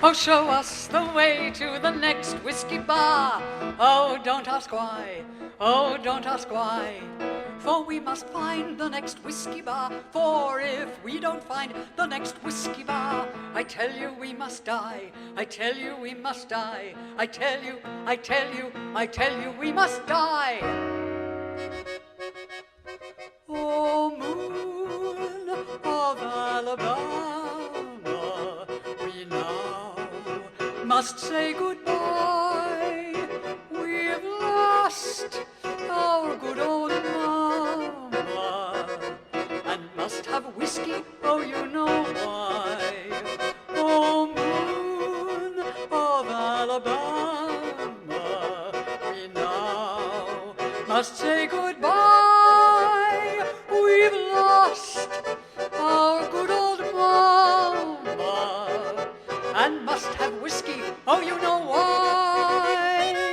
Oh, show us the way to the next whiskey bar. Oh, don't ask why. Oh, don't ask why. For we must find the next whiskey bar. For if we don't find the next whiskey bar, I tell you we must die. I tell you we must die. I tell you, I tell you, I tell you we must die. Oh, moon of Alabama, we now must say goodbye. We've lost our good old mama and must have whiskey, oh, you know why. Oh, moon of Alabama, we now must say goodbye. We've lost our good old mama and must have whiskey, oh, you know why.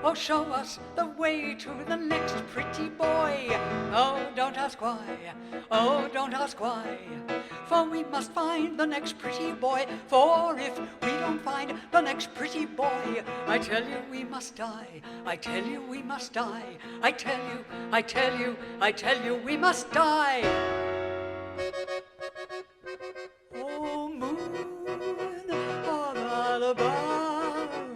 Oh, show us the way to the next pretty boy. Oh, don't ask why. Oh, don't ask why. For we must find the next pretty boy. For if we don't find the next pretty boy, I tell you we must die. I tell you we must die. I tell you, I tell you, I tell you we must die. Oh, moon of Alabama,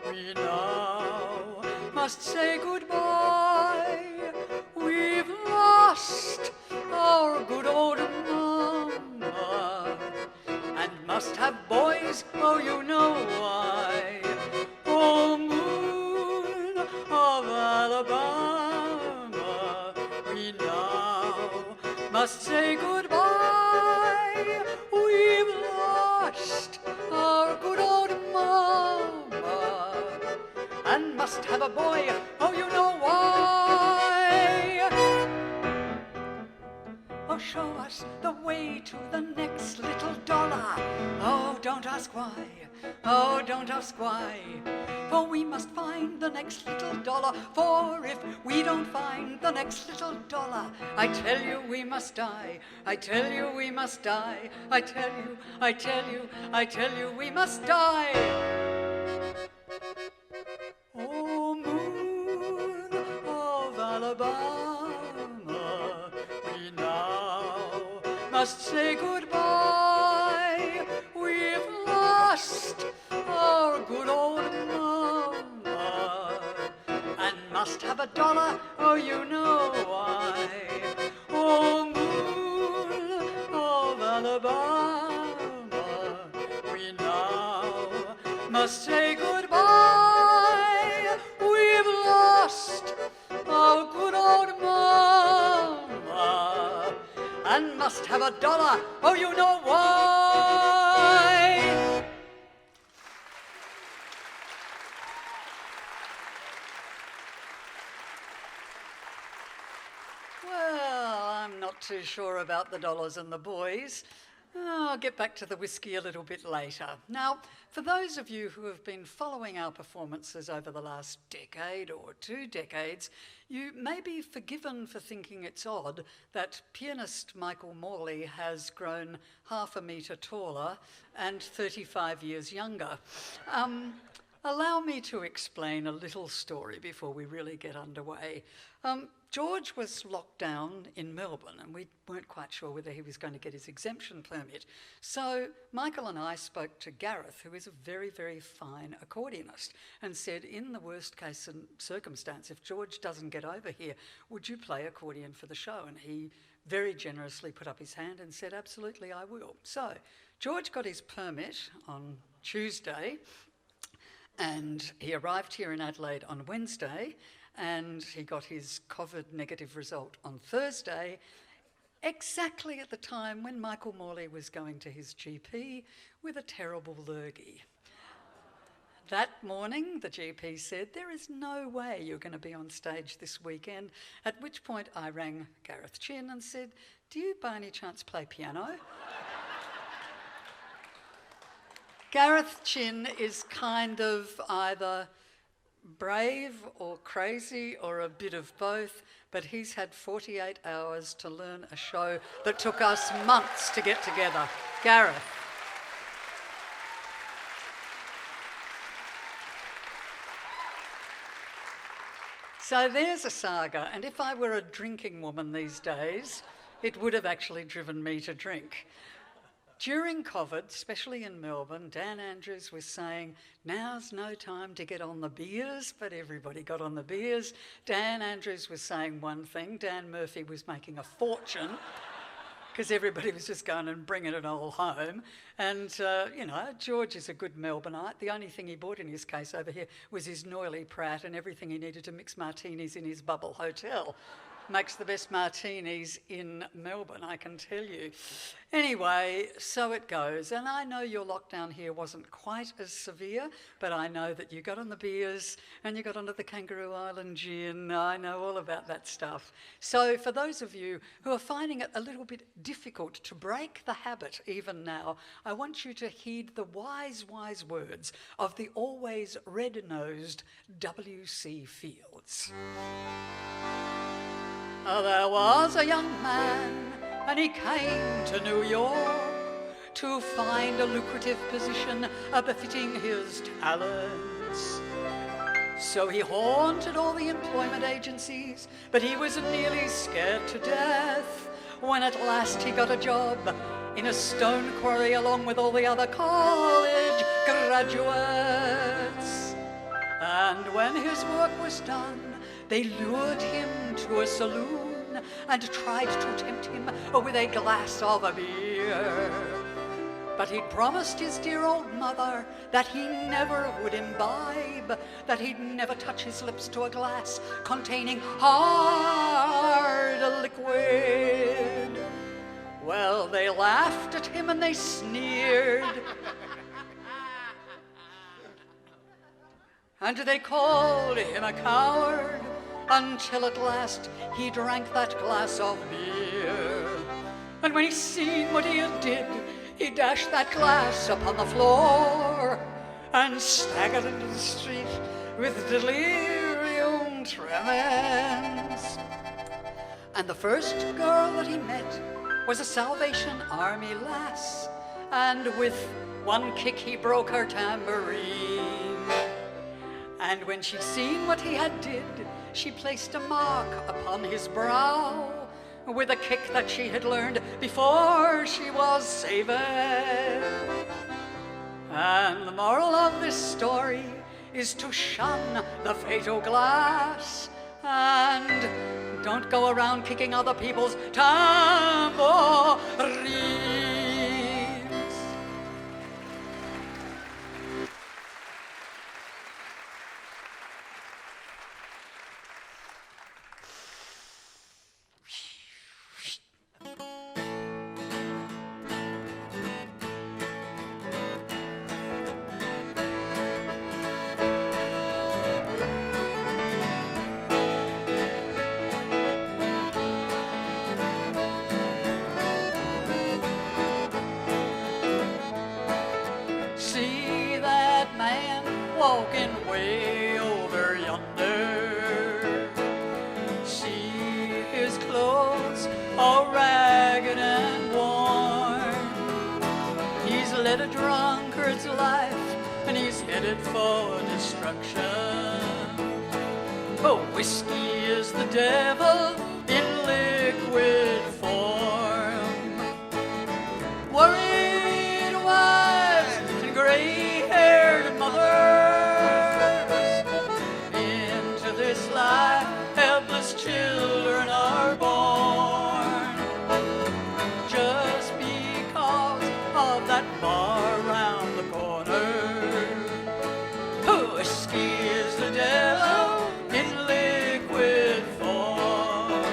we now must say goodbye. We've lost our good old mama and must have boys, oh, you know why. Oh, moon of Alabama, we now must say goodbye. We've lost our good old mama and must have a boy, oh, you know why. Oh, show us the way to the next little dollar. Oh, don't ask why. Oh, don't ask why. For we must find the next little dollar. For if we don't find the next little dollar, I tell you we must die. I tell you we must die. I tell you, I tell you, I tell you we must die. Oh, moon of Alabama, we now must say goodbye. We've lost our good old mama and must have a dollar, oh, you know why. Oh, moon of Alabama, we now must say goodbye. We've lost our good old mama and must have a dollar, oh, you know why. Well, I'm not too sure about the dollars and the boys. I'll get back to the whiskey a little bit later. Now, for those of you who have been following our performances over the last decade or 2 decades, you may be forgiven for thinking it's odd that pianist Michael Morley has grown half a metre taller and 35 years younger. Allow me to explain a little story before we really get underway. George was locked down in Melbourne and we weren't quite sure whether he was going to get his exemption permit. So Michael and I spoke to Gareth, who is a very, very fine accordionist, and said, in the worst case circumstance, if George doesn't get over here, would you play accordion for the show? And he very generously put up his hand and said, absolutely, I will. So George got his permit on Tuesday, and he arrived here in Adelaide on Wednesday, and he got his COVID negative result on Thursday, exactly at the time when Michael Morley was going to his GP with a terrible lurgy. That morning, the GP said, there is no way you're going to be on stage this weekend, at which point I rang Gareth Chin and said, do you by any chance play piano? Gareth Chin is kind of either brave or crazy or a bit of both, but he's had 48 hours to learn a show that took us months to get together. Gareth. So there's a saga, and if I were a drinking woman these days, it would have actually driven me to drink. During COVID, especially in Melbourne, Dan Andrews was saying, now's no time to get on the beers, but everybody got on the beers. Dan Andrews was saying one thing, Dan Murphy was making a fortune, because everybody was just going and bringing it all home. And, George is a good Melbourneite. The only thing he bought in his case over here was his Noily Pratt and everything he needed to mix martinis in his bubble hotel. Makes the best martinis in Melbourne, I can tell you. Anyway, so it goes. And I know your lockdown here wasn't quite as severe, but I know that you got on the beers and you got onto the Kangaroo Island gin. I know all about that stuff. So for those of you who are finding it a little bit difficult to break the habit even now, I want you to heed the wise, wise words of the always red-nosed W.C. Fields. There was a young man, and he came to New York to find a lucrative position befitting his talents. So he haunted all the employment agencies, but he was nearly scared to death when at last he got a job in a stone quarry along with all the other college graduates. And when his work was done, they lured him to a saloon and tried to tempt him with a glass of beer. But he'd promised his dear old mother that he never would imbibe, that he'd never touch his lips to a glass containing hard liquid. Well, they laughed at him and they sneered. And they called him a coward, until at last he drank that glass of beer. And when he seen what he had did, he dashed that glass upon the floor and staggered into the street with delirium tremens. And the first girl that he met was a Salvation Army lass, and with one kick he broke her tambourine. And when she seen what he had did, she placed a mark upon his brow with a kick that she had learned before she was saved. And the moral of this story is to shun the fatal glass and don't go around kicking other people's tambourines. Walking way over yonder. See his clothes all ragged and worn. He's led a drunkard's life and he's headed for destruction. Oh, whiskey is the devil in liquid form. Worried wives and gray-haired mothers, helpless children are born just because of that bar round the corner. Whiskey is the devil in liquid form.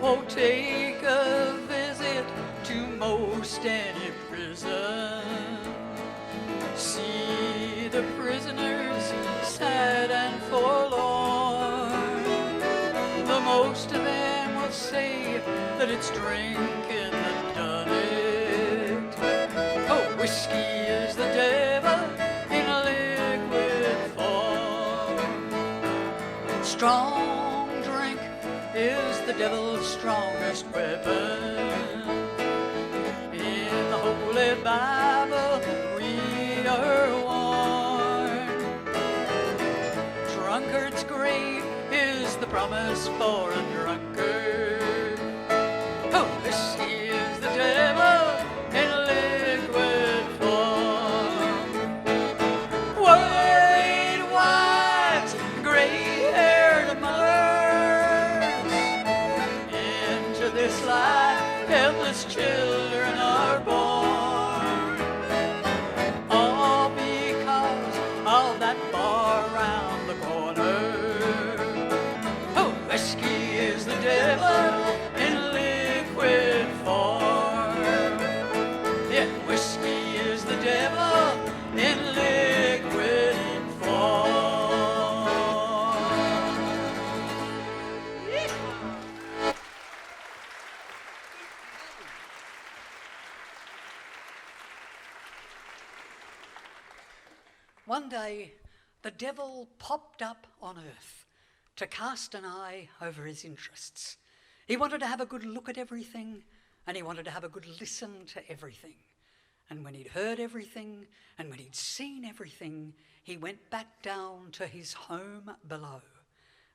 Oh, take a visit to most any prison. See the prisoners sad and forlorn. The most of them will say that it's drinking that done it. Strong drink is the devil's strongest weapon. In the Holy Bible we are warned. Drunkard's grave is the promise for a drunkard. Oh, whiskey is the devil in liquid form. Worried wives, gray-haired mothers, into this life helpless children are born. All because of that bar round the corner. Oh, whiskey is the devil in liquid form. Yeah, whiskey is the devil in liquid form. One day, the devil popped up on earth to cast an eye over his interests. He wanted to have a good look at everything, and he wanted to have a good listen to everything. And when he'd heard everything, and when he'd seen everything, he went back down to his home below.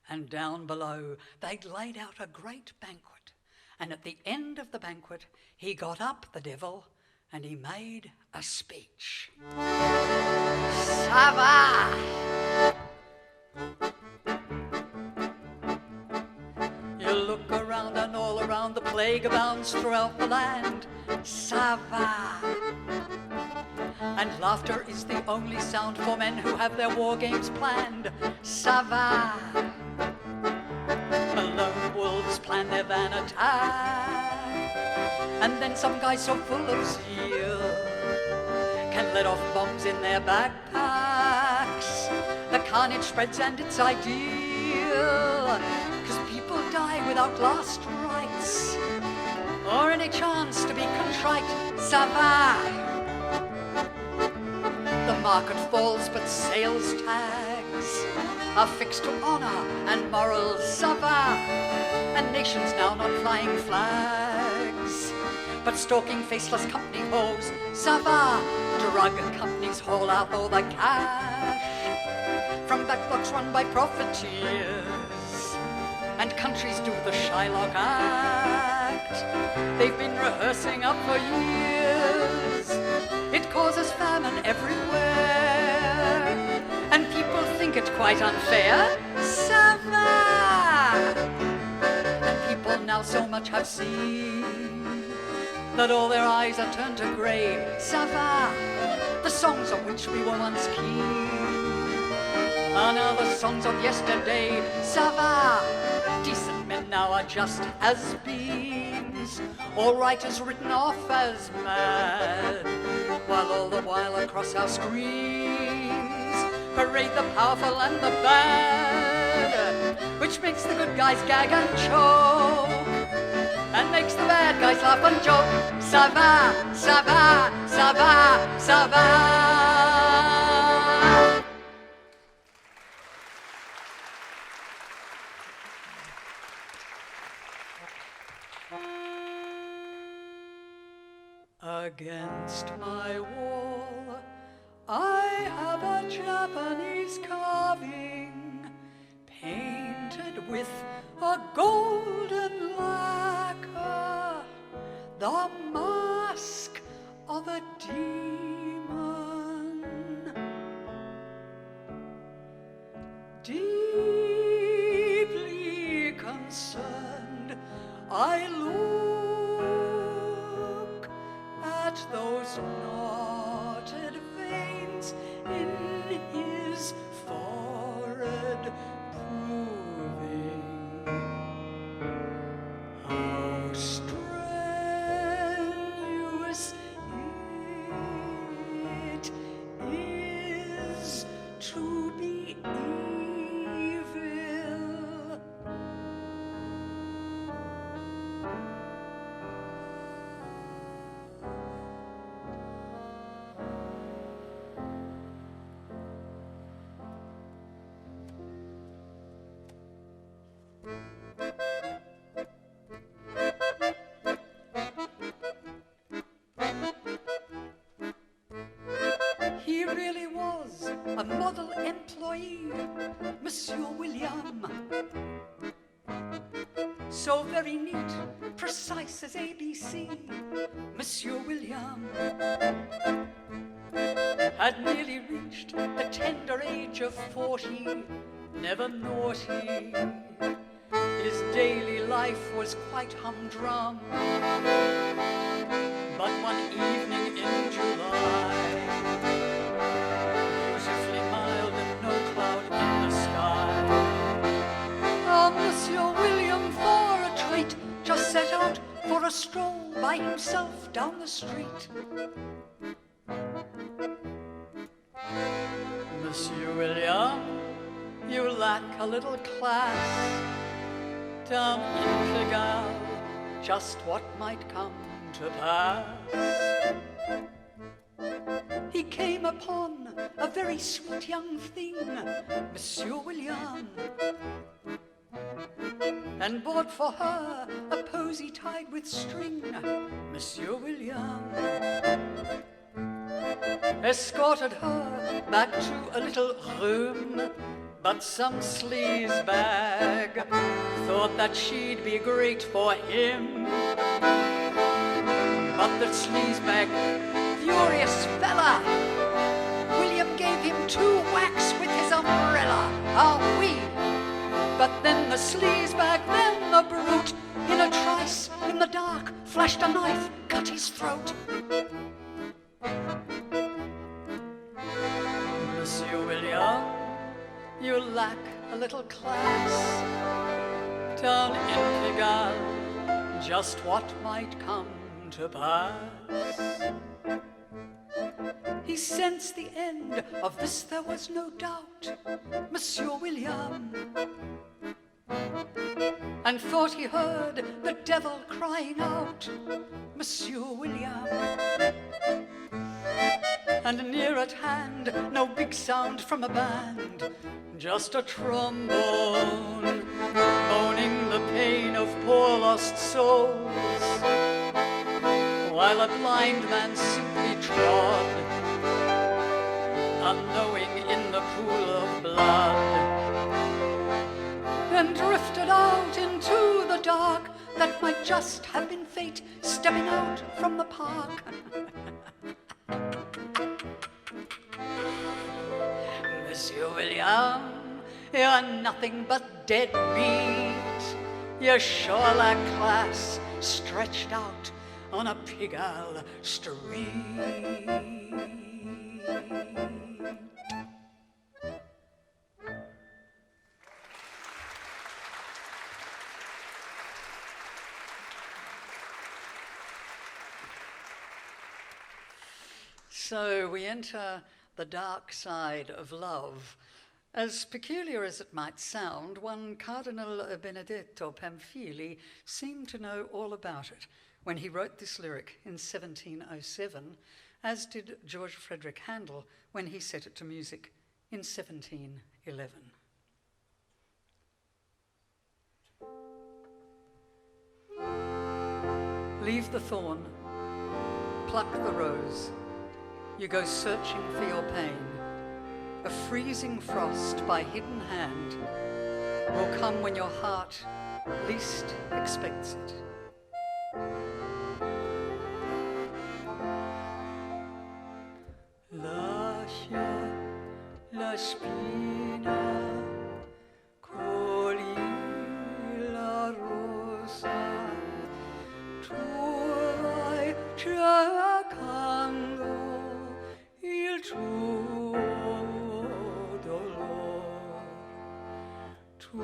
And down below, they'd laid out a great banquet. And at the end of the banquet, he got up, the devil, and he made a speech. Ça va! You look around and all around, the plague abounds throughout the land. Ça va! And laughter is the only sound for men who have their war games planned. Ça va! Lone wolves plan their van attack, and then some guy so full of zeal can let off bombs in their backpacks. The carnage spreads and it's ideal, 'cause people die without last rites or any chance to be contrite. Ça va! The market falls, but sales tags are fixed to honor and morals. Ça va! And nations now not flying flags, but stalking faceless company hoes. Ça va! Drug companies haul out all the cash from backblocks run by profiteers, and countries do the Shylock Act. They've been rehearsing up for years. It causes famine everywhere, and people think it quite unfair. Ça va! And people now so much have seen that all their eyes are turned to grey. Ça va! The songs of which we were once keen are now the songs of yesterday. Ça va! Decent men now are just has-beens, all writers written off as mad, while all the while across our screens parade the powerful and the bad, which makes the good guys gag and choke, and makes the bad guys laugh and joke. Ça va, ça va, ça va, ça va. Against my wall, I have a Japanese carving painted with a golden lacquer, the mask of a demon. Deeply concerned, I look at those knotted veins in his forehead, proving how strenuous it is to be evil. so very neat, precise as ABC. Monsieur William had nearly reached the tender age of 40, never naughty. His daily life was quite humdrum, but one evening in July, beautifully mild and no cloud in the sky, Monsieur William, for a treat, just set out for a stroll by himself down the street. Monsieur William, you lack a little class. Down in Pigalle, just what might come to pass. He came upon a very sweet young thing, Monsieur William, and bought for her a posy tied with string, Monsieur William. Escorted her back to a little room, but some sleazebag thought that she'd be great for him. But the sleazebag, furious fella, William gave him 2 whacks with his umbrella. Ah, oui. But then the sleazebag, then the brute, in a trice, in the dark, flashed a knife, cut his throat. Monsieur William, you lack a little class. Down in Pigalle, just what might come to pass. He sensed the end of this, there was no doubt, Monsieur William, and thought he heard the devil crying out, Monsieur William. And near at hand, no big sound from a band, just a trombone, moaning the pain of poor lost souls, while a blind man simply trod, unknowing in the pool of blood, and drifted out into the dark that might just have been fate stepping out from the park. Monsieur William, you're nothing but dead meat. You sure lack class, stretched out on a Pigalle street. So we enter the dark side of love. As peculiar as it might sound, one Cardinal Benedetto Pamphili seemed to know all about it when he wrote this lyric in 1707, as did George Frederick Handel when he set it to music in 1711. Leave the thorn, pluck the rose. You go searching for your pain. A freezing frost by hidden hand will come when your heart least expects it. Lascia la spina, cogli la rosa, tu vai cercando il tuo dolore, tu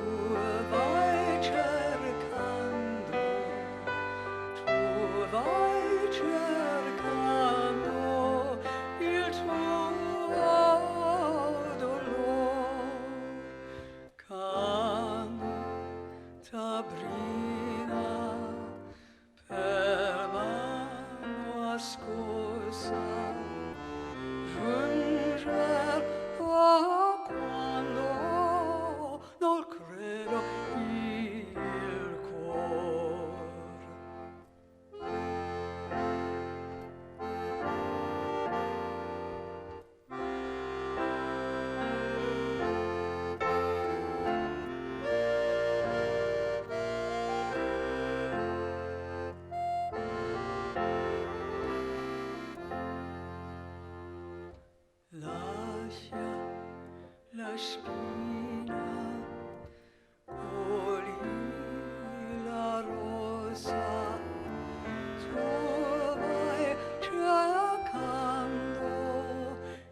vai cercando, tu vai cercando il tuo dolore. Canta brina per mano scorsa, giungerò quando non credo il cuore. spina, coli la rosa, tu vai cercando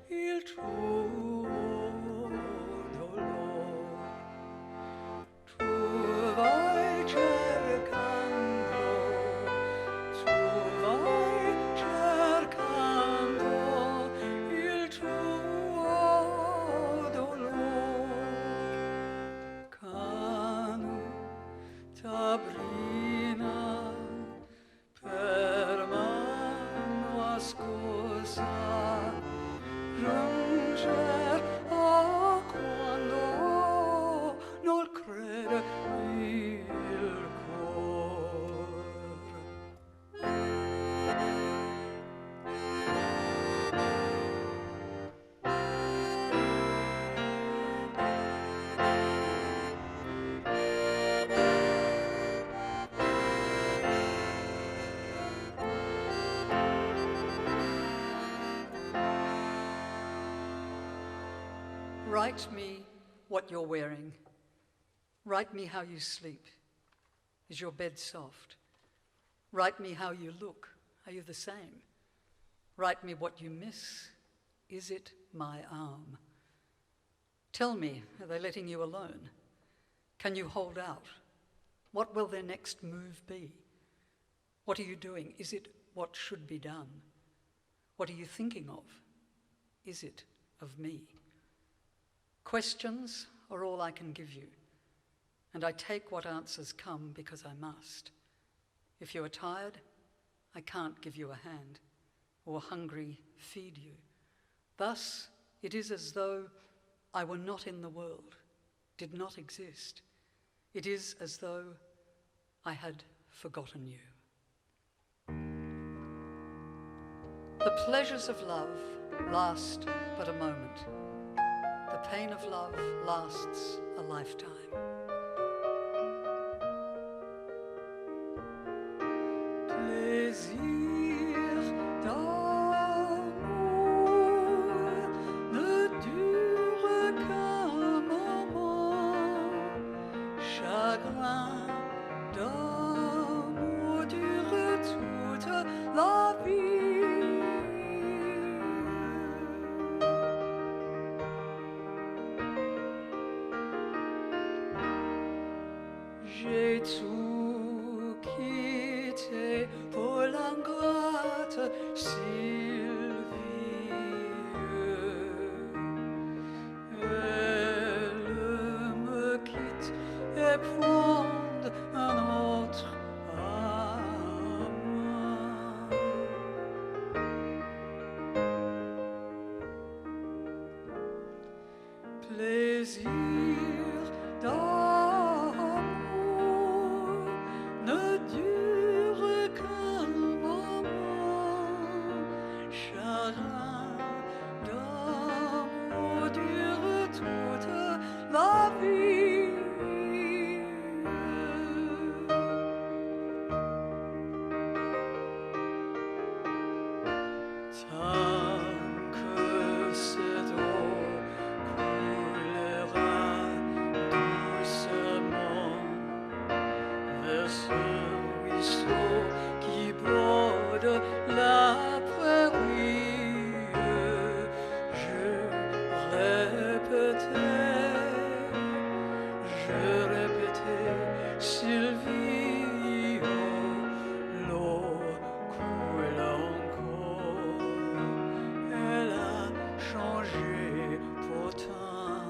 il tuo dolore. Tu vai cercando il tuo dolore. Canu t'abrina per mano ascosa, ranger a quando non crede il cuore. Write me what you're wearing. Write me how you sleep. Is your bed soft? Write me how you look. Are you the same? Write me what you miss. Is it my arm? Tell me, are they letting you alone? Can you hold out? What will their next move be? What are you doing? Is it what should be done? What are you thinking of? Is it of me? Questions are all I can give you, and I take what answers come because I must. If you are tired, I can't give you a hand, or hungry, feed you. Thus, it is as though I were not in the world, did not exist. It is as though I had forgotten you. The pleasures of love last but a moment. The pain of love lasts a lifetime. Plaisir d'amour ne dure qu'un moment. Chagrin d'amour dure toute la vie. J'ai tout quitté pour l'ingrate Sylvie. Elle me quitte et prend un autre amant. Plaisir d'amour ne dure qu'un moment. Chagrin d'amour dure toute la vie. Tant que cette eau coulera doucement vers ce ruisseau qui borde la prairie, je répétais, Sylvie, oh, l'eau coule encore, elle a changé pourtant.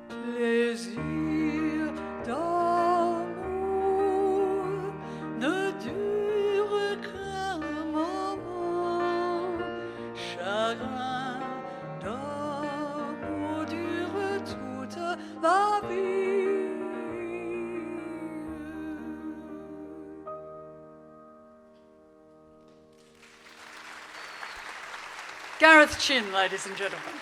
Plaisir d'amour ne dure qu'un moment. Chagrin d'amour dure toute la vie. Gareth Chin, ladies and gentlemen.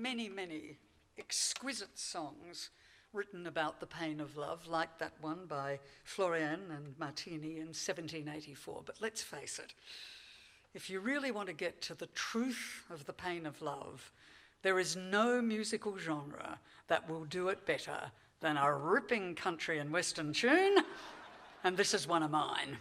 many, many exquisite songs written about the pain of love, like that one by Florian and Martini in 1784. But let's face it, if you really want to get to the truth of the pain of love, there is no musical genre that will do it better than a ripping country and western tune, and this is one of mine.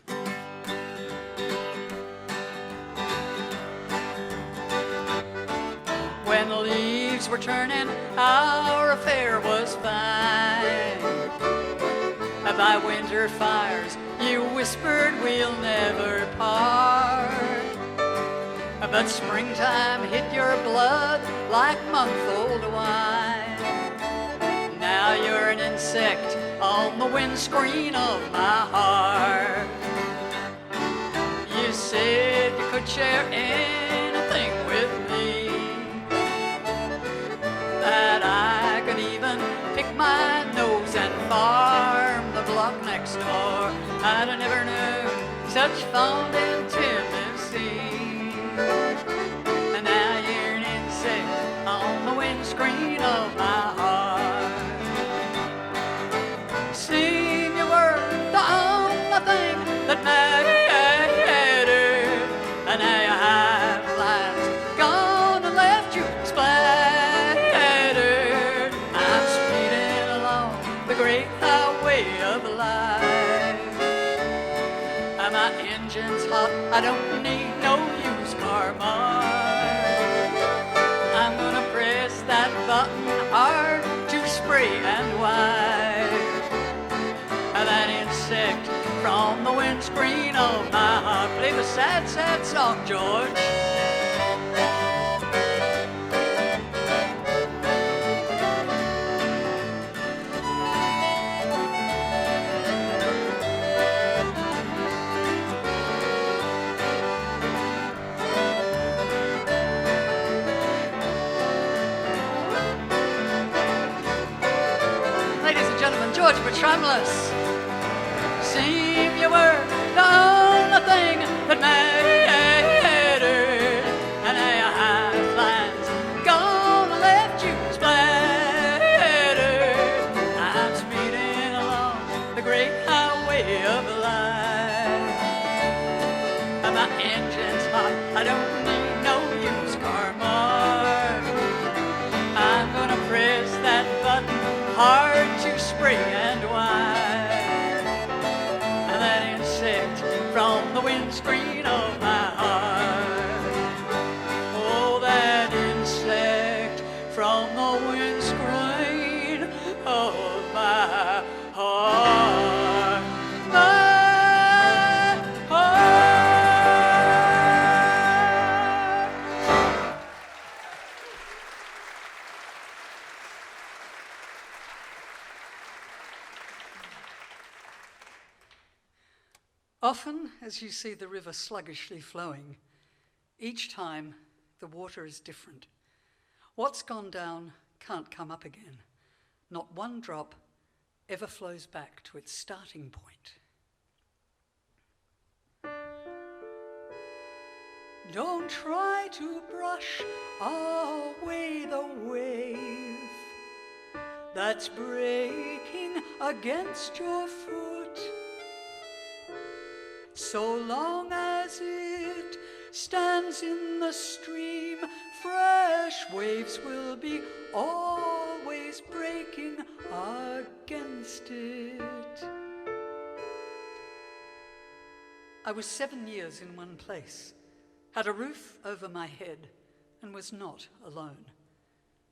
When the leaves were turning, our affair was fine. By winter fires, you whispered we'll never part. But springtime hit your blood like month-old wine. Now you're an insect on the windscreen of my heart. You said you could share anything with me, that I could even pick my nose and farm the block next door. I'd have never known such fond intimacy. And now you're an insect on the windscreen of my heart. Seem you were the only thing that mattered, and now you have plans gone and left you splattered. I'm speeding along the great highway of life. My engine's hot, I don't need no used car mark. I'm gonna press that button hard to spray and wipe that insect from the windscreen of my heart. Play the sad, sad song, George. George Petramlis. Seem you were the only thing that mattered, and now you have plans gone and left you splattered. I'm speeding along the great highway of life. My engine's hot, I don't need no used car mark. I'm gonna press that button hard to spray and wipe that insect from the windscreen of my heart. Oh, that insect from the windscreen of my heart. My heart. Often, as you see the river sluggishly flowing, each time the water is different. What's gone down can't come up again. Not one drop ever flows back to its starting point. Don't try to brush away the wave that's breaking against your foot. So long as it stands in the stream, fresh waves will be always breaking against it. I was 7 years in one place, had a roof over my head, and was not alone.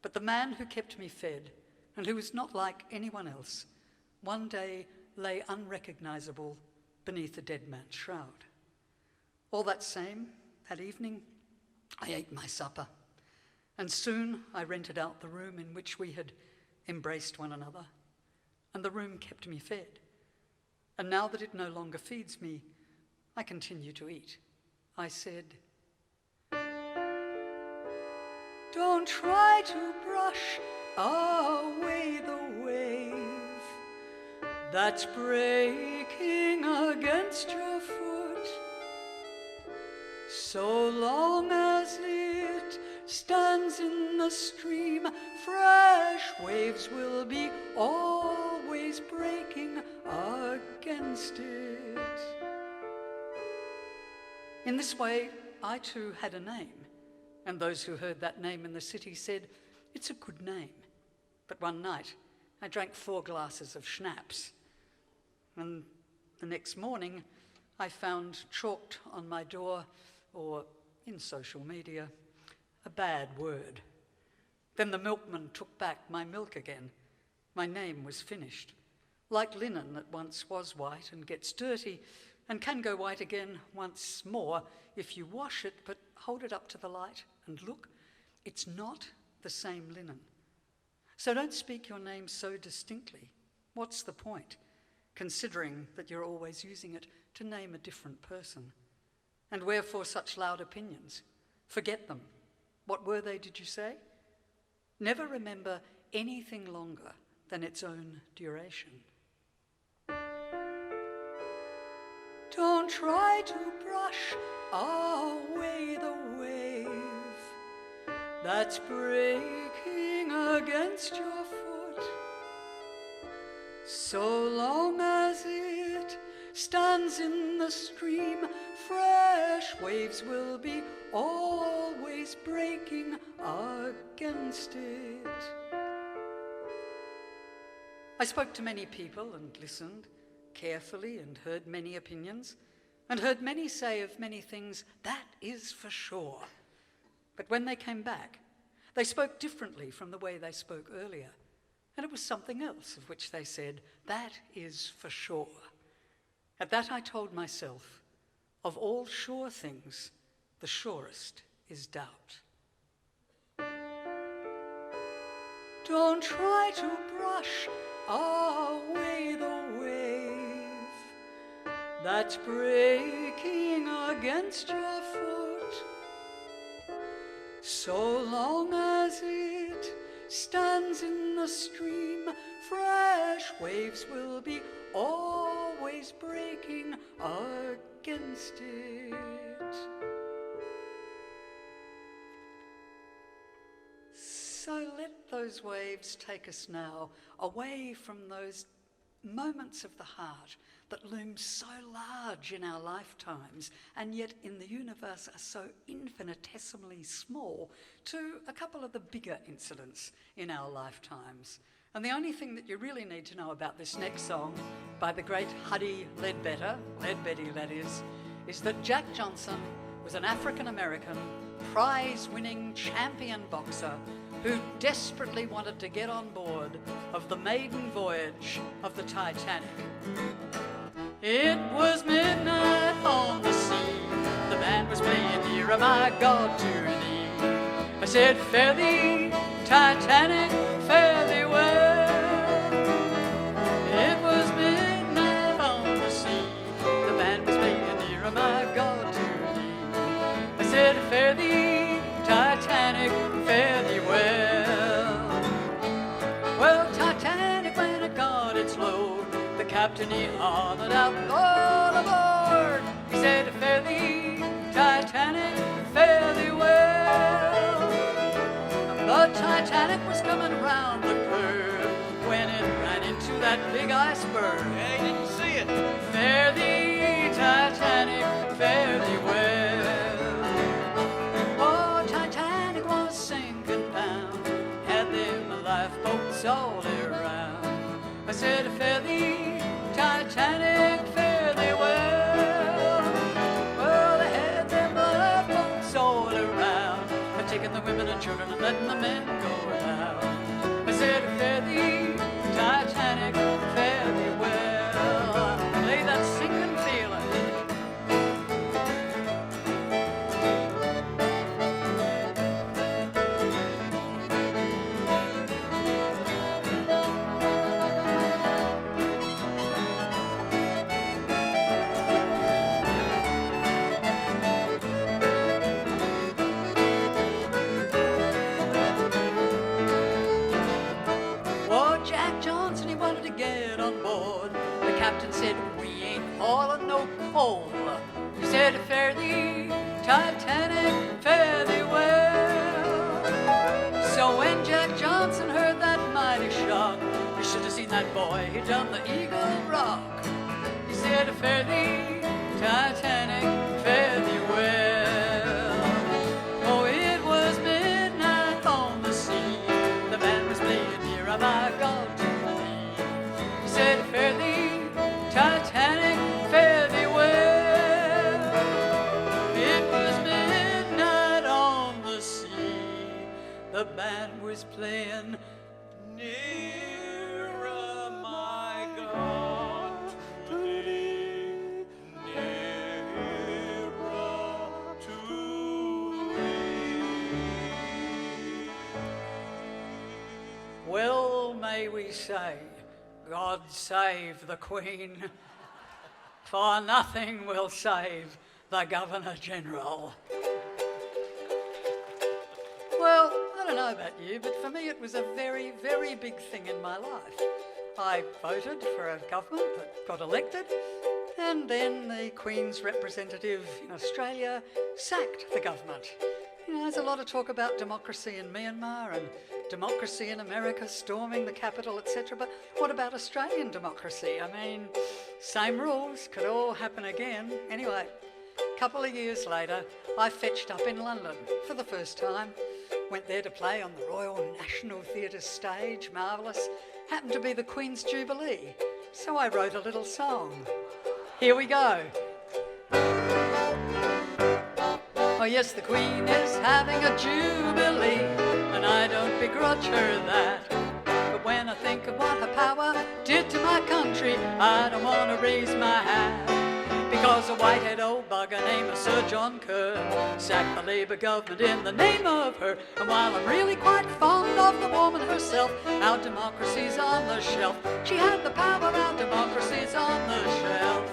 But the man who kept me fed, and who was not like anyone else, one day lay unrecognizable beneath a dead man's shroud. All that same, that evening, I ate my supper, and soon I rented out the room in which we had embraced one another, and the room kept me fed. And now that it no longer feeds me, I continue to eat. I said, don't try to brush away the wave that's breaking against your foot. So long as it stands in the stream, fresh waves will be always breaking against it. In this way, I too had a name, and those who heard that name in the city said, "It's a good name." But one night, I drank 4 glasses of schnapps, and the next morning, I found chalked on my door, or in social media, a bad word. Then the milkman took back my milk again. My name was finished. Like linen that once was white and gets dirty and can go white again once more if you wash it, but hold it up to the light and look, it's not the same linen. So don't speak your name so distinctly. What's the point, considering that you're always using it to name a different person? And wherefore such loud opinions? Forget them. What were they, did you say? Never remember anything longer than its own duration. Don't try to brush away the wave that's breaking against your foot. So long as it stands in the stream, fresh waves will be always breaking against it. I spoke to many people and listened carefully and heard many opinions and heard many say of many things, "That is for sure." But when they came back, they spoke differently from the way they spoke earlier, and it was something else of which they said, "That is for sure." At that I told myself, of all sure things, the surest is doubt. Don't try to brush away the wave that's breaking against your foot. So long as it stands in the stream, fresh waves will be always breaking against it. So let those waves take us now away from those moments of the heart that loom so large in our lifetimes and yet in the universe are so infinitesimally small, to a couple of the bigger incidents in our lifetimes. And the only thing that you really need to know about this next song by the great Huddie Ledbetter that is that Jack Johnson was an African-American prize-winning champion boxer who desperately wanted to get on board of the maiden voyage of the Titanic. It was midnight on the sea, the band was playing "Nearer, My God, to Thee." I said, "Fare thee, Titanic, fare thee well." It was midnight on the sea, the band was playing "Nearer, My God, to Thee." I said, "Fare thee, Titanic, fare thee well." Well, Titanic, when it got its load, the captain he hollered out, "All aboard!" He said, "Fare thee, Titanic, fare thee well." The Titanic was coming round the curve when it ran into that big iceberg. Yeah, you didn't see it. Fare thee, Titanic, fare thee well. Oh, Titanic was sinking down, had them lifeboats all around. I said, "Fare thee, Titanic, fare thee well." Well, they had them lifeboats all around, taking the women and children and letting the men go down. I said, "Fare thee, Titanic, fare thee well." Play that sinking feeling. Get on board. The captain said, "We ain't hauling no coal." He said, "Fare thee, Titanic, fare thee well." that boy, he done the Eagle Rock. He said, fare thee, Titanic, fare thee well. Oh, it was midnight on the sea. The band was playing Near Have I Got to Thee. He said, fare thee, Titanic, fare thee well. It was midnight on the sea. The band was playing Nearer, my God, to thee, nearer to thee. Well, may we say, God save the Queen, for nothing will save the Governor-General. Well, I don't know about you, but for me it was a very, very big thing in my life. I voted for a government that got elected, and then the Queen's representative in Australia sacked the government. You know, there's a lot of talk about democracy in Myanmar and democracy in America storming the capital, etc. But what about Australian democracy? I mean, same rules, could all happen again. Anyway, a couple of years later, I fetched up in London for the first time. Went there to play on the Royal National Theatre stage, marvellous. Happened to be the Queen's Jubilee, so I wrote a little song. Here we go. Oh yes, the Queen is having a jubilee, and I don't begrudge her that. But when I think of what her power did to my country, I don't want to raise my hat. Because a white-head old bugger named Sir John Kerr sacked the Labour government in the name of her. And while I'm really quite fond of the woman herself, our democracy's on the shelf. She had the power, our democracy's on the shelf.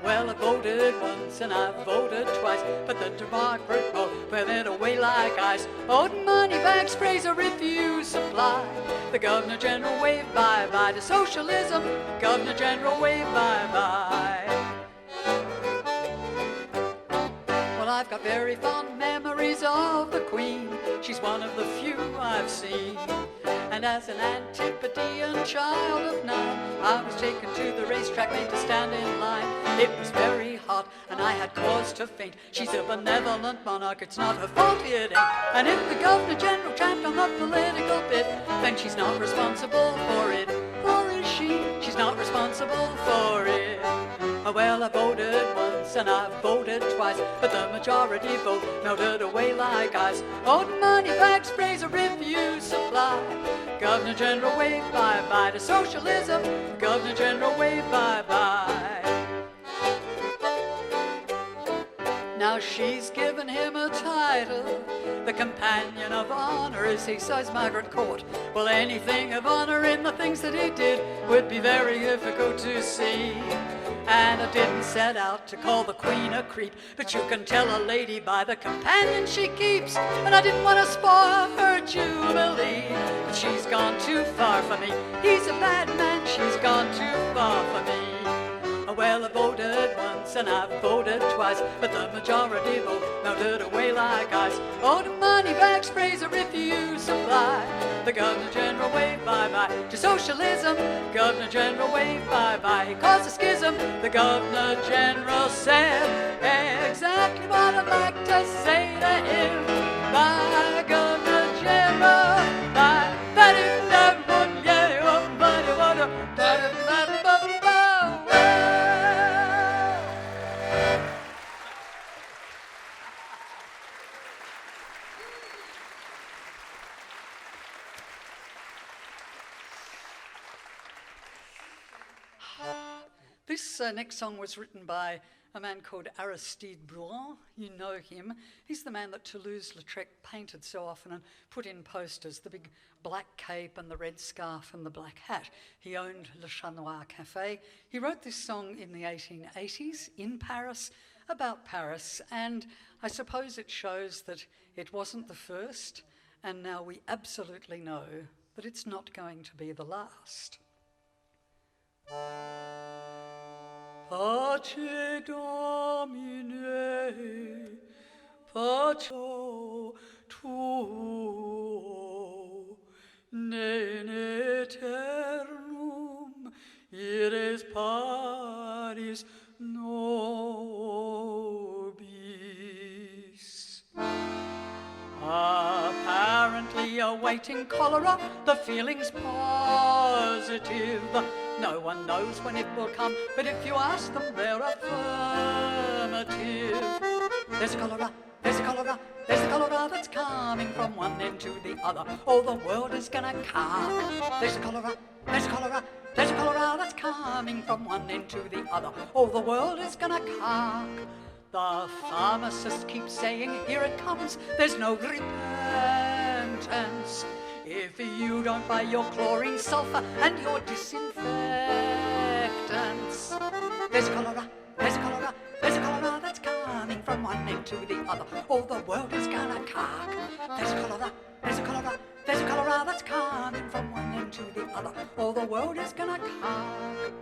Well, I voted once and I voted twice, but the democracy went away like ice. Old money bags, Fraser refused supply. The Governor-General waved bye-bye to socialism. Governor-General waved bye-bye. I've got very fond memories of the Queen. She's one of the few I've seen. And as an Antipodean child of 9, I was taken to the racetrack, made to stand in line. It was very hot and I had cause to faint. She's a benevolent monarch, it's not her fault it ain't. And if the Governor-General tramped on the political bit, then she's not responsible for it. Or is she? She's not responsible for it. Well, I voted once and I voted twice, but the majority vote melted away like ice. Old money bags, Fraser refused supply. Governor-General waved bye-bye to socialism. Governor-General waved bye-bye. Now she's given him a title, the Companion of Honour, as he says, Margaret Court. Well, anything of honour in the things that he did would be very difficult to see. And I didn't set out to call the Queen a creep, but you can tell a lady by the companion she keeps. And I didn't want to spoil her jubilee, but she's gone too far for me. He's a bad man, she's gone too far for me. Well, I voted once and I voted twice, but the majority vote melted away like ice. Old money bags, Fraser refused supply. The Governor-General waved bye-bye to socialism. Governor-General waved bye-bye, he caused a schism. The Governor-General said exactly what I'd like to say to him. By Governor-General, by This next song was written by a man called Aristide Bruant. You know him. He's the man that Toulouse-Lautrec painted so often and put in posters, the big black cape and the red scarf and the black hat. He owned Le Chat Noir Cafe. He wrote this song in the 1880s in Paris, about Paris, and I suppose it shows that it wasn't the first, and now we absolutely know that it's not going to be the last. Pace Domine, pace tuo, ne in aeternum waiting cholera, the feeling's positive. No one knows when it will come, but if you ask them, they're affirmative. There's cholera, there's cholera, there's the cholera that's coming from one end to the other. Oh, the world is gonna cark. There's cholera, there's cholera, there's cholera that's coming from one end to the other. Oh, the world is gonna cark. The pharmacist keeps saying, here it comes, there's no repentance. If you don't buy your chlorine, sulfur and your disinfectants. There's cholera, there's cholera, there's cholera that's coming from one end to the other. Oh, the world is gonna cark. There's cholera, there's cholera, there's cholera that's coming from one end to the other. Oh, the world is gonna cark.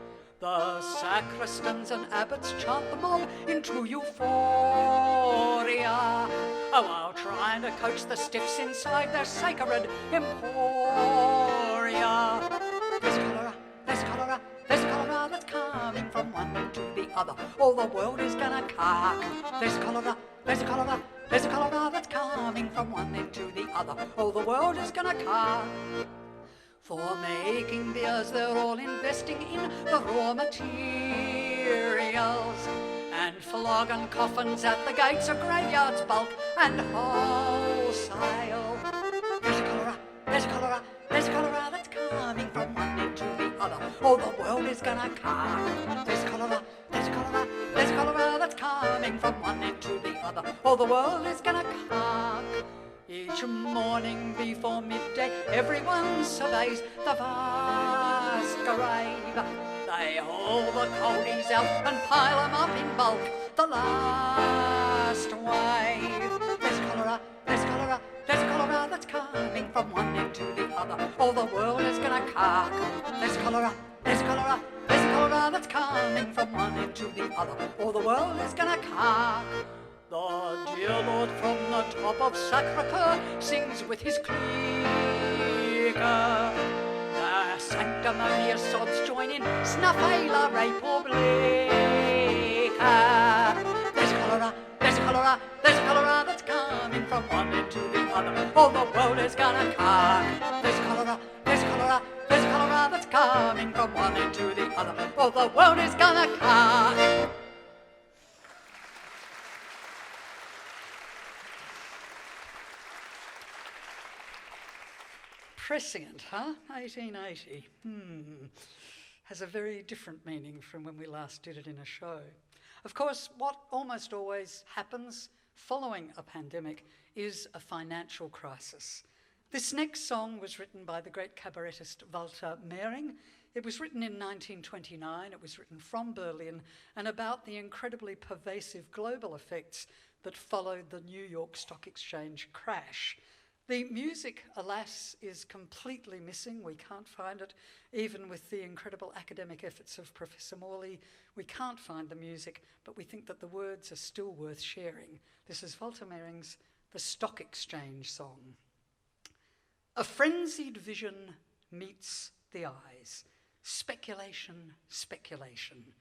The sacristans and abbots chant the mob into euphoria, while trying to coax the stiffs inside their sacred emporia. There's cholera, there's cholera, there's cholera that's coming from one end to the other. Oh, the world is gonna cark. There's cholera, there's cholera, there's cholera that's coming from one end to the other. Oh, the world is gonna cark. For making beers, they're all investing in the raw materials, and flogging coffins at the gates of graveyards, bulk and wholesale. There's cholera, there's cholera, there's cholera that's coming from one end to the other. Oh, the world is gonna cark. There's cholera, there's cholera, there's cholera that's coming from one end to the other. Oh, the world is gonna cark. Each morning before midday, everyone surveys the vast grave. They haul the coldies out and pile them up in bulk, the last wave. There's cholera, there's cholera, there's cholera that's coming from one end to the other. Oh, the world is gonna cark. There's cholera, there's cholera, there's cholera that's coming from one end to the other. Oh, the world is gonna cark. The dear Lord from the top of Sacre-Cœur sings with his clicker. The sanctimonious sods join in Snuff-A-La Republica. There's cholera, there's cholera, there's cholera that's coming from one end to the other. Oh, the world is gonna cark. There's cholera, there's cholera, there's cholera that's coming from one end to the other. Oh, the world is gonna cark. Prescient, huh? 1880. Has a very different meaning from when we last did it in a show. Of course, what almost always happens following a pandemic is a financial crisis. This next song was written by the great cabaretist Walter Mehring. It was written in 1929. It was written from Berlin and about the incredibly pervasive global effects that followed the New York Stock Exchange crash. The music, alas, is completely missing. We can't find it. Even with the incredible academic efforts of Professor Morley, we can't find the music, but we think that the words are still worth sharing. This is Walter Mehring's The Stock Exchange Song. A frenzied vision meets the eyes. Speculation, speculation.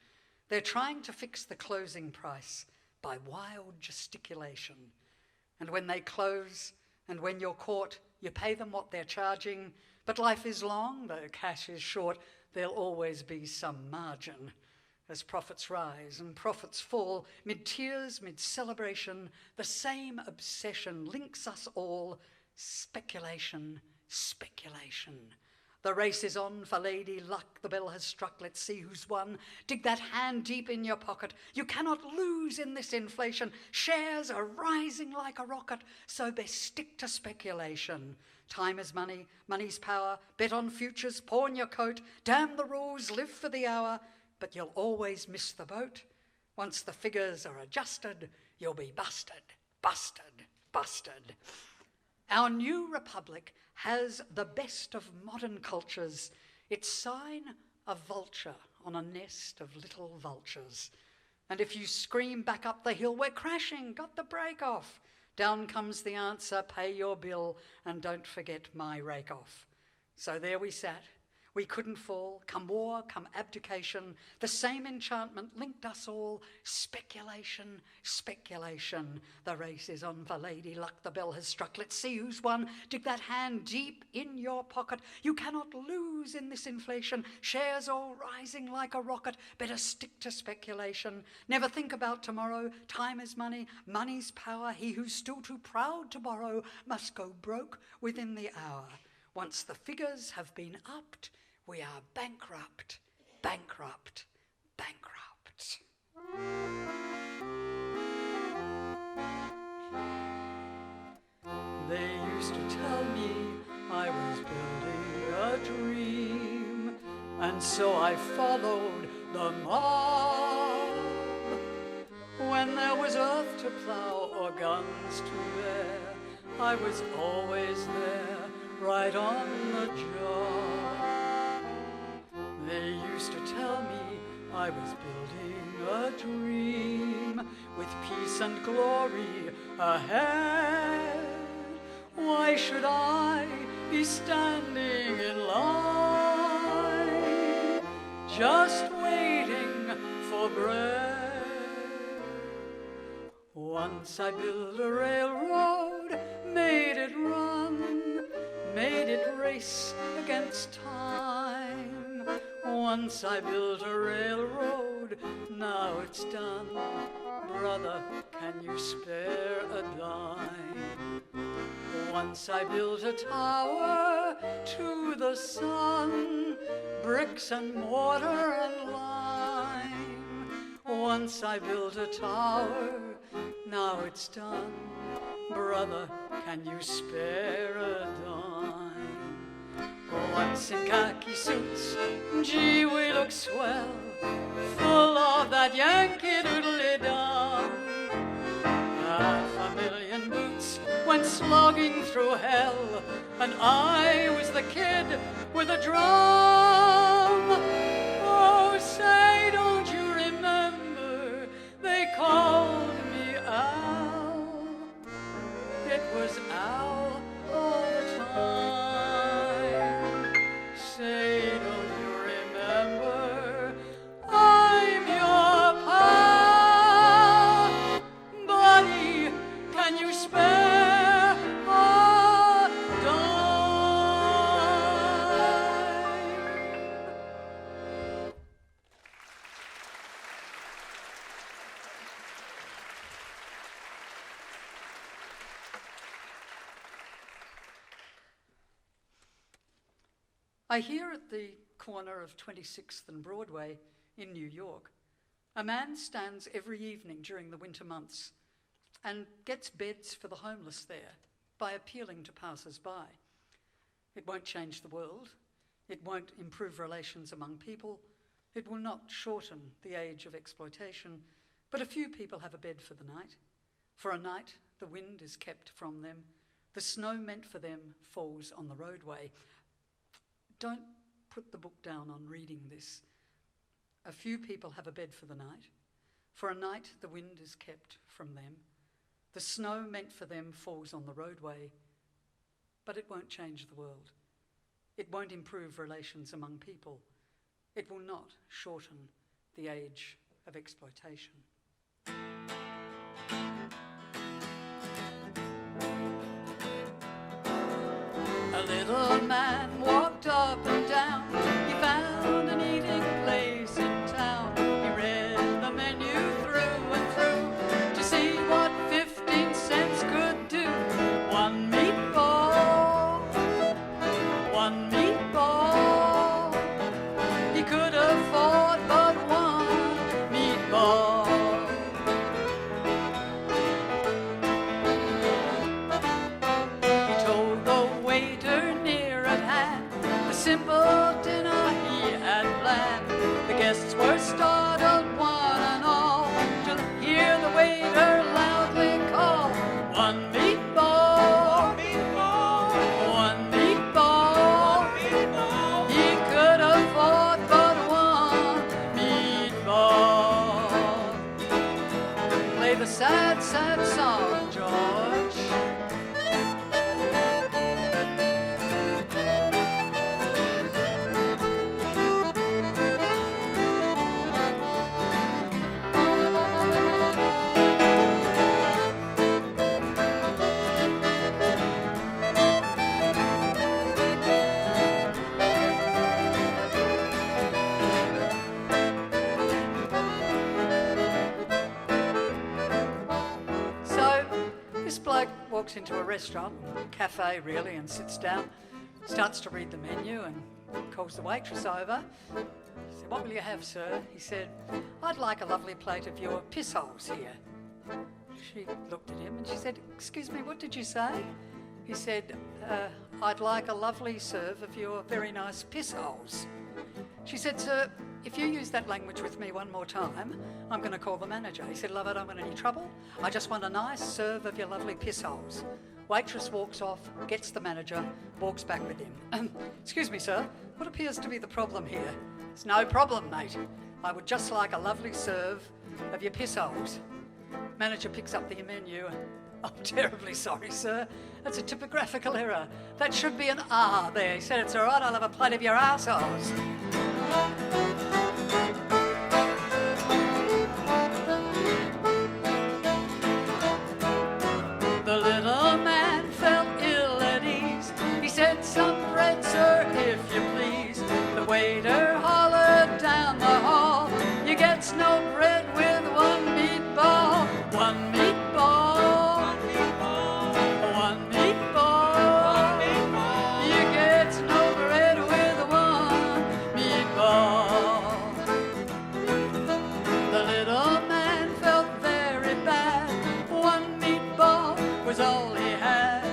They're trying to fix the closing price by wild gesticulation. And when they close, and when you're caught, you pay them what they're charging. But life is long, though cash is short, there'll always be some margin. As profits rise and profits fall, mid-tears, mid-celebration, the same obsession links us all. Speculation, speculation. The race is on for Lady Luck. The bell has struck. Let's see who's won. Dig that hand deep in your pocket. You cannot lose in this inflation. Shares are rising like a rocket, so best stick to speculation. Time is money, money's power. Bet on futures, pawn your coat. Damn the rules, live for the hour. But you'll always miss the boat. Once the figures are adjusted, you'll be busted, busted, busted. Our new republic has the best of modern cultures. Its sign, a vulture on a nest of little vultures. And if you scream back up the hill, we're crashing, got the brake off. Down comes the answer, pay your bill and don't forget my rake off. So there we sat, We couldn't fall, come war, come abdication. The same enchantment linked us all. Speculation, speculation. The race is on for Lady Luck. The bell has struck. Let's see who's won. Dig that hand deep in your pocket. You cannot lose in this inflation. Shares all rising like a rocket. Better stick to speculation. Never think about tomorrow. Time is money. Money's power. He who's still too proud to borrow must go broke within the hour. Once the figures have been upped, we are bankrupt, bankrupt, bankrupt. They used to tell me I was building a dream, and so I followed the mob. When there was earth to plow or guns to bear, I was always there, right on the job. They used to tell me I was building a dream with peace and glory ahead. Why should I be standing in line, just waiting for bread? Once I built a railroad, made it run, made it race against time. Once I built a railroad, now it's done. Brother, can you spare a dime? Once I built a tower to the sun, bricks and mortar and lime. Once I built a tower, now it's done. Brother, can you spare a dime? Once in khaki suits, gee, we look swell, full of that Yankee doodly-dum. 500,000 boots went slogging through hell, and I was the kid with a drum. Oh, say, don't you remember they called me Al? It was Al all the time. Say, don't you remember I'm your pal? Buddy, can you spare a dime? I hear at the corner of 26th and Broadway in New York, a man stands every evening during the winter months and gets beds for the homeless there by appealing to passers-by. It won't change the world. It won't improve relations among people. It will not shorten the age of exploitation. But a few people have a bed for the night. For a night, the wind is kept from them. The snow meant for them falls on the roadway. Don't put the book down on reading this. A few people have a bed for the night. For a night, the wind is kept from them. The snow meant for them falls on the roadway, but it won't change the world. It won't improve relations among people. It will not shorten the age of exploitation. A little man walked up and down. He found an eating place in town. He read the menu through and through to see what 15 cents could do. One meatball, one meatball. He could afford but one meatball. He told the waiter near at hand the simple dinner he had planned. The guests were startled, one and all, to hear the waiter loudly call, one meatball, one meatball, one meatball. He could afford but one meatball. Play the sad, sad song, George. walks into a restaurant, cafe really, and sits down, starts to read the menu and calls the waitress over. He said, "What will you have, sir?" He said, "I'd like a lovely plate of your piss holes here." She looked at him and she said, "Excuse me, what did you say?" He said, "I'd like a lovely serve of your very nice piss holes." She said, "Sir, if you use that language with me one more time, I'm going to call the manager." He said, "Love, I don't want any trouble. I just want a nice serve of your lovely piss holes." Waitress walks off, gets the manager, walks back with him. "Excuse me, sir, what appears to be the problem here?" "It's no problem, mate. I would just like a lovely serve of your piss holes." Manager picks up the menu. "I'm terribly sorry, sir. That's a typographical error. That should be an R there." He said, "It's all right, I'll have a plate of your arseholes." The little man felt ill at ease. He said, "Some bread, sir, if you please." The waiter hollered down the hall, "You gets no bread with one meatball." One meatball, one meatball, you get no bread with one meatball. The little man felt very bad. One meatball was all he had.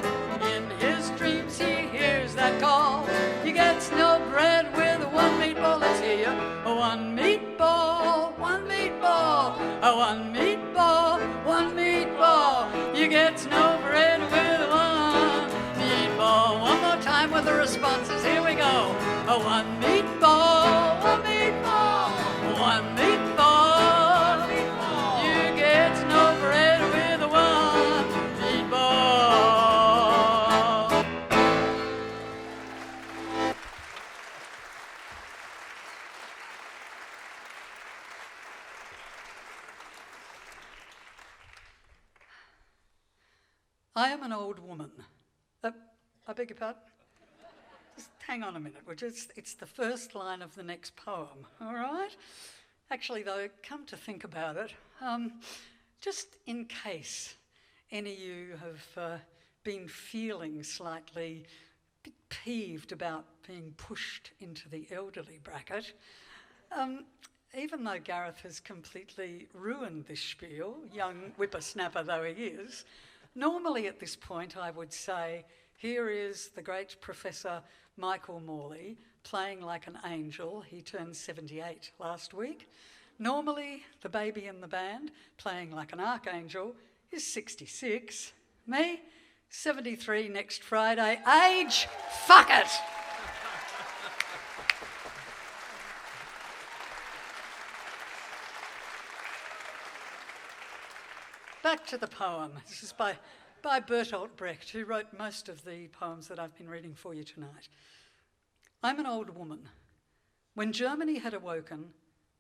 In his dreams he hears that call, "You gets no bread with one meatball." Let's hear you. One meatball, one meatball, one meatball, one meatball, you get no bread with one meatball. One more time with the responses. Here we go. One meatball, one meatball, one meatball, you get no bread with one meatball. I am an old woman. I beg your pardon? Just hang on a minute. It's the first line of the next poem, all right? Actually, though, come to think about it, just in case any of you have been feeling slightly peeved about being pushed into the elderly bracket, even though Gareth has completely ruined this spiel, young whippersnapper though he is, normally at this point I would say, here is the great Professor Michael Morley playing like an angel. He turned 78 last week. Normally, the baby in the band playing like an archangel is 66. Me, 73 next Friday. Age, fuck it! Back to the poem. This is by Bertolt Brecht, who wrote most of the poems that I've been reading for you tonight. I'm an old woman. When Germany had awoken,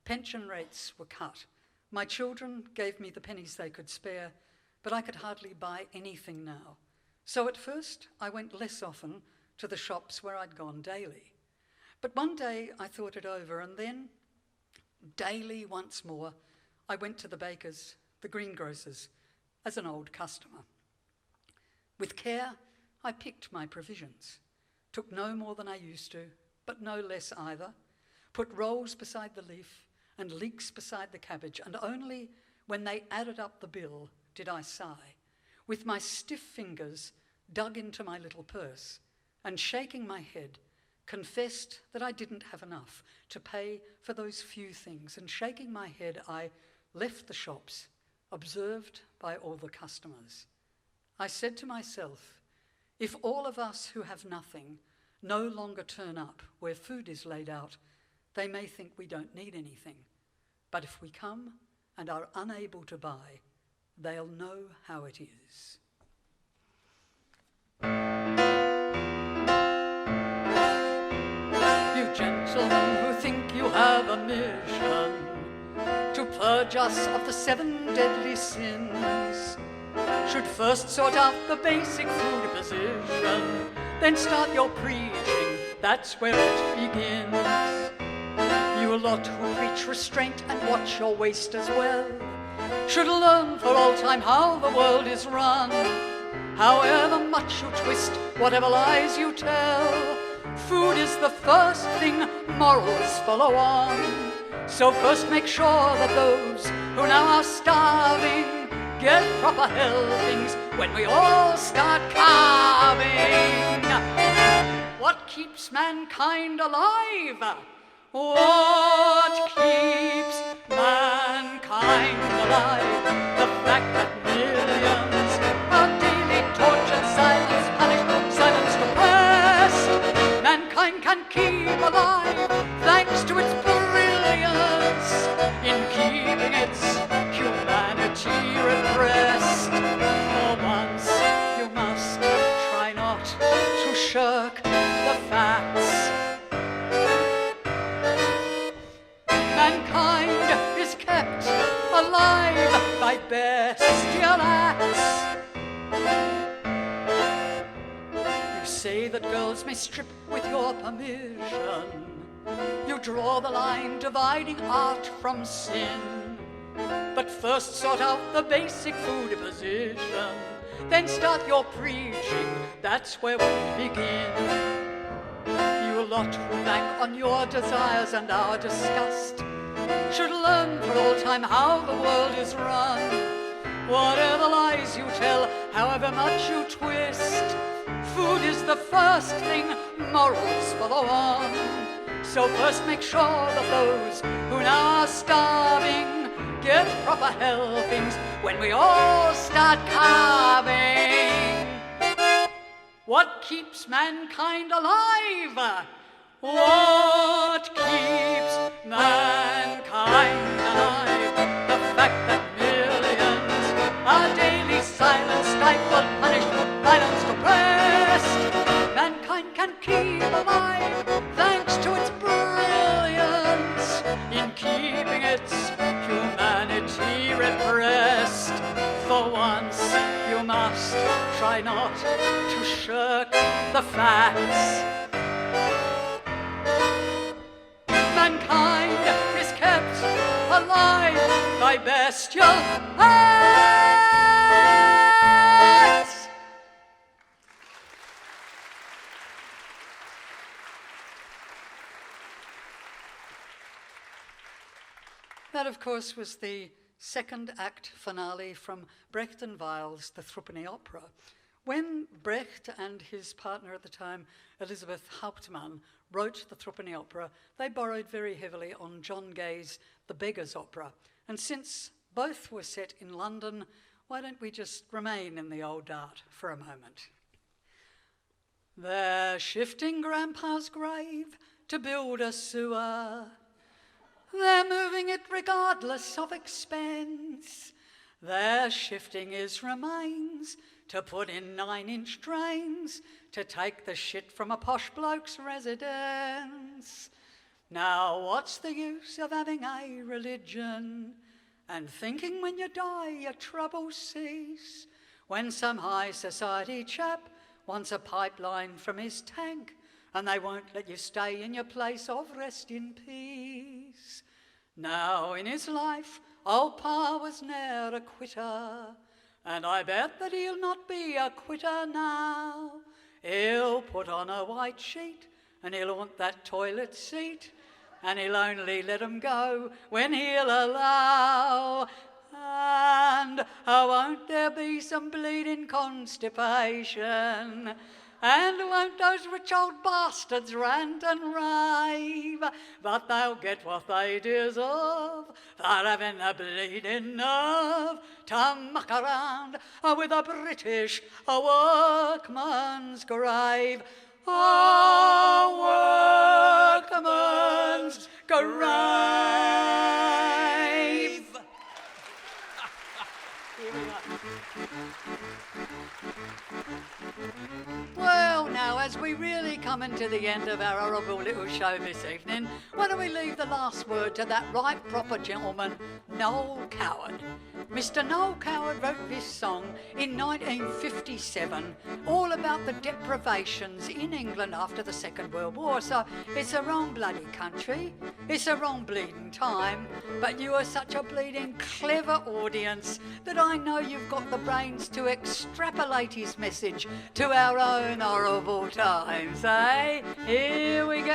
pension rates were cut. My children gave me the pennies they could spare, but I could hardly buy anything now. So at first, I went less often to the shops where I'd gone daily. But one day I thought it over, and then, daily once more, I went to the baker's, the greengrocer's, as an old customer. With care, I picked my provisions, took no more than I used to, but no less either, put rolls beside the leaf and leeks beside the cabbage, and only when they added up the bill did I sigh, with my stiff fingers dug into my little purse, and shaking my head, confessed that I didn't have enough to pay for those few things, and shaking my head, I left the shops, observed by all the customers. I said to myself, if all of us who have nothing no longer turn up where food is laid out, they may think we don't need anything. But if we come and are unable to buy, they'll know how it is. You gentlemen who think you have a mission to purge us of the 7 deadly sins should first sort out the basic food position, then start your preaching, that's where it begins. You lot who preach restraint and watch your waist as well should learn for all time how the world is run. however much you twist, whatever lies you tell. Food is the first thing morals follow on. So first make sure that those who now are starving get proper helpings when we all start carving. What keeps mankind alive? What keeps mankind alive? The fact that millions are daily tortured, silenced, punished, silenced, oppressed. Mankind can keep alive thanks to its brilliance in keeping its humanity repressed. For once you must try not to shirk the facts. Mankind is kept alive by bestial acts. You say that girls may strip with your permission. You draw the line dividing art from sin. But first sort out the basic food position, then start your preaching, that's where we begin. You lot who bank on your desires and our disgust should learn for all time how the world is run. Whatever lies you tell, however much you twist, food is the first thing morals follow on. So first make sure that those who now are starving get proper helpings when we all start carving. What keeps mankind alive? What keeps mankind alive? The fact that millions are daily silenced, stifled, punished, silenced, oppressed. Mankind can keep alive thanks to its brilliance in keeping its humanity repressed. For once you must try not to shirk the facts. Mankind is kept alive by bestial acts. That, of course, was the second act finale from Brecht and Weil's The Threepenny Opera. When Brecht and his partner at the time, Elisabeth Hauptmann, wrote The Threepenny Opera, they borrowed very heavily on John Gay's The Beggar's Opera. And since both were set in London, why don't we just remain in the old art for a moment? They're shifting Grandpa's grave to build a sewer. They're moving it regardless of expense. They're shifting his remains to put in 9-inch drains to take the shit from a posh bloke's residence. Now what's the use of having a religion and thinking when you die your troubles cease, when some high society chap wants a pipeline from his tank and they won't let you stay in your place of rest in peace? Now in his life old Pa was ne'er a quitter, and I bet that he'll not be a quitter now. He'll put on a white sheet and he'll want that toilet seat, and he'll only let him go when he'll allow. And won't there be some bleeding constipation? And won't those rich old bastards rant and rave? But they'll get what they deserve for having the bleeding nerve to muck around with a British workman's grave. A workman's grave. Well, now, as we really come coming to the end of our horrible little show this evening, why don't we leave the last word to that right proper gentleman, Noel Coward. Mr. Noel Coward wrote this song in 1957, all about the deprivations in England after the Second World War. So it's a wrong bloody country, it's a wrong bleeding time, but you are such a bleeding clever audience that I know you've got the brains to extrapolate his message to our own horrible times, eh? Here we go.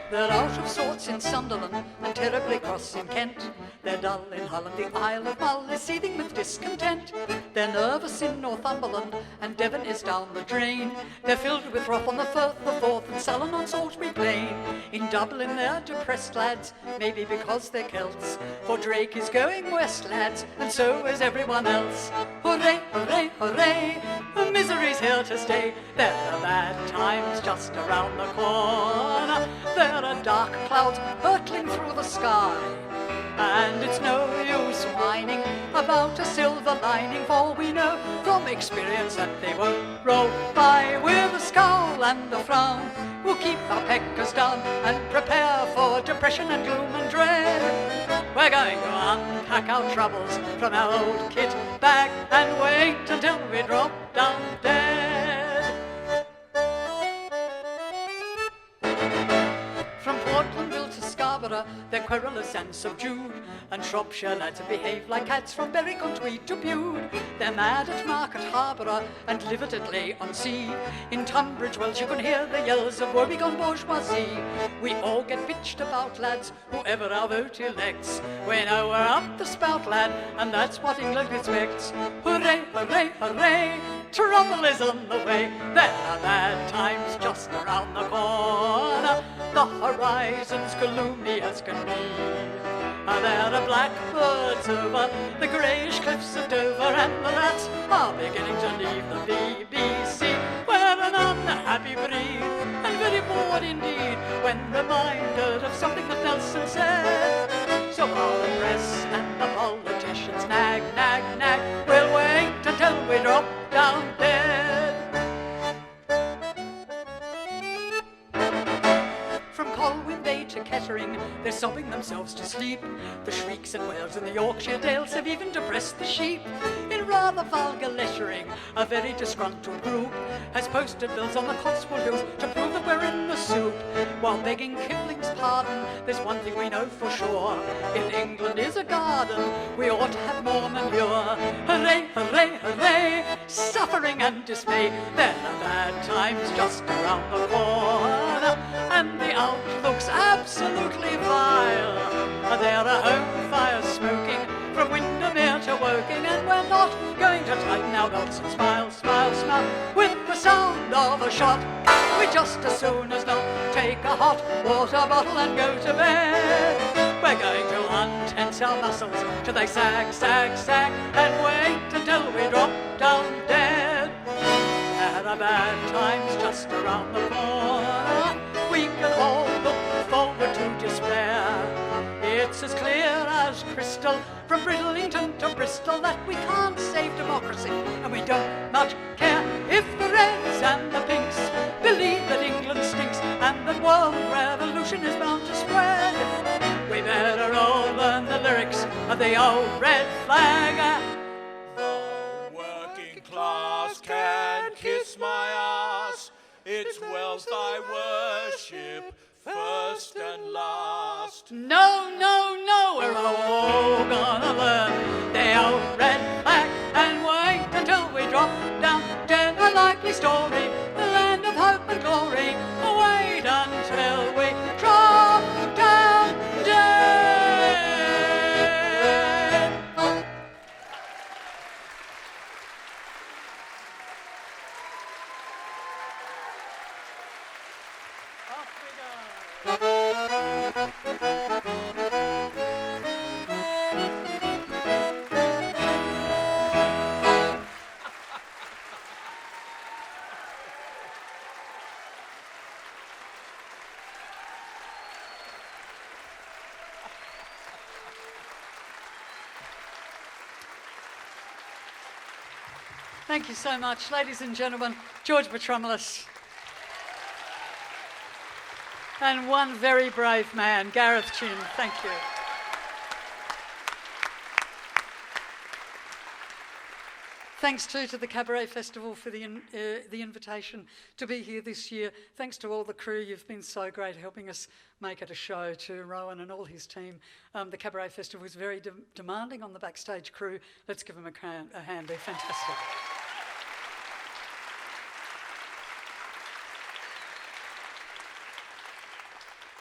They're out of sorts in Sunderland and terribly cross in Kent. They're dull in Holland, the Isle of Mull is seething with discontent. They're nervous in Northumberland and Devon is down the drain. They're filled with wrath on the Firth, the Forth and sullen on Salisbury Plain. In Dublin they're depressed lads, maybe because they're Celts, for Drake is going west, lads, and so is everyone else. Hooray, hooray, hooray, the misery's here to stay. There are bad times just around the corner. There are dark clouds hurtling through the sky, and it's no use whining about a silver lining, for we know from experience that they won't roll by. With a scowl and a frown we'll keep our peckers down and prepare for depression and gloom and dread. We're going to unpack our troubles from our old kit bag and wait until we drop down dead. From Portlandville to Scarborough, they're querulous and subdued, and Shropshire lads behave like cats from Berwick on Tweed to Bude. They're mad at Market Harborough and livid at Leigh-on-Sea. In Tunbridge Wells you can hear the yells of woebegone bourgeoisie. We all get bitched about, lads, whoever our vote elects. We know we're up the spout, lad, and that's what England expects. Hooray, hooray, hooray, trouble is on the way. There are bad times just around the corner. The horizon's gloomy as can be. There are blackbirds over the greyish cliffs of Dover, and the lads are beginning to leave the BBC. We're an unhappy breed, and very bored indeed, when reminded of something that Nelson said. So while the press and the politicians nag, nag, nag, we'll wait until we drop down dead. From Colwyn Bay to Kettering, they're sobbing themselves to sleep. The shrieks and wails in the Yorkshire dales have even depressed the sheep. In rather vulgar lettering, a very disgruntled group has posted bills on the Cotswold Hills to prove that we're in the soup. While begging Kipling's pardon, there's one thing we know for sure: if England is a garden, we ought to have more manure. Hooray, hooray, hooray, suffering and dismay. There are bad times just around the corner, and the outlook's absolutely vile. There are home fires smoking from Windermere to Woking, and we're not going to tighten our belts and smile, smile, smile with the sound of a shot. We just as soon as not take a hot water bottle and go to bed. We're going to untense our muscles till they sag, sag, sag, and wait until we drop down dead. There are bad times just around the corner. We can all look forward to despair. It's as clear as crystal from Bridlington to Bristol that we can't save democracy, and we don't much care if the Reds and the Pinks believe that England stinks and that world revolution is bound to spread. We better all learn the lyrics of the old red flag. The working class can kiss my ass. It's wealth I worship first and last. No, no, no, we're all gonna learn the old red flag and wait until we drop down dead. A likely story, the land of hope and glory. Wait until we drop down dead. Off we go. Thank you so much. Ladies and gentlemen, George Petrumulus. And one very brave man, Gareth Chin. Thank you. Thanks too to the Cabaret Festival for the invitation to be here this year. Thanks to all the crew. You've been so great helping us make it a show, to Rowan and all his team. The Cabaret Festival was very demanding on the backstage crew. Let's give them a hand. They're fantastic.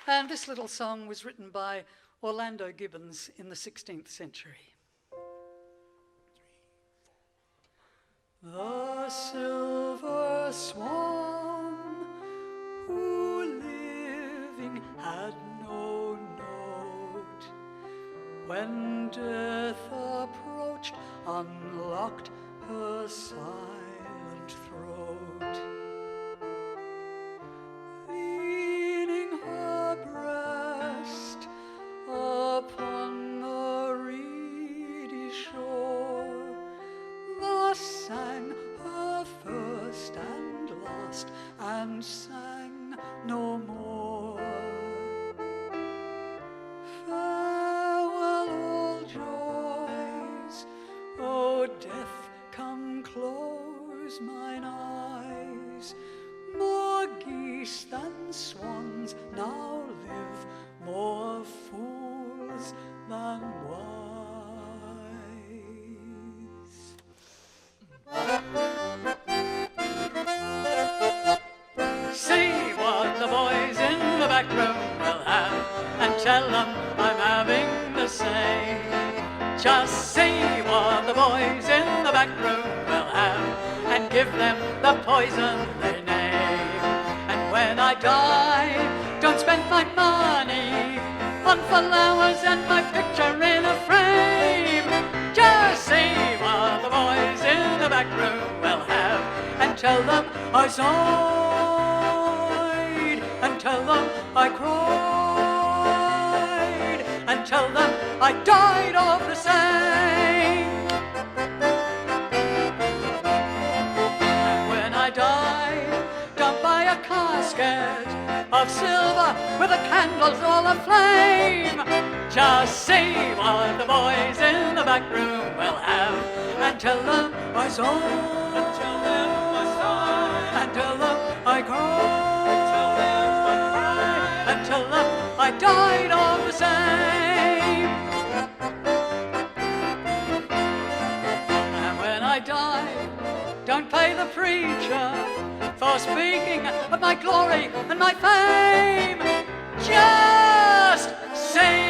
And this little song was written by Orlando Gibbons in the 16th century. The silver swan, who living had no note, when death approached, unlocked her silent throat. Leaning her breast upon the reedy shore, thus sang her first and last, and sang no more. Farewell all joys, O death, come close mine eyes. More geese than swans now live, more fools than wise. See what the boys in the back room will have, and tell them I'm having the same. Just see what the boys in the back room will have, and give them the poison they name. And when I die, don't spend my money on flowers and my picture in a frame. Just see what the boys in the back room will have, and tell them I sighed, and tell them I cried, and tell them I died of the same. And when I die, don't buy a casket of silver with the candles all aflame. Just see what the boys in the back room will have, and tell them I sighed, and tell them I sighed, and tell them I cried, and tell them I cried, and tell them I died of the same. And when I die, don't pay the preacher for speaking of my glory and my fame. Just say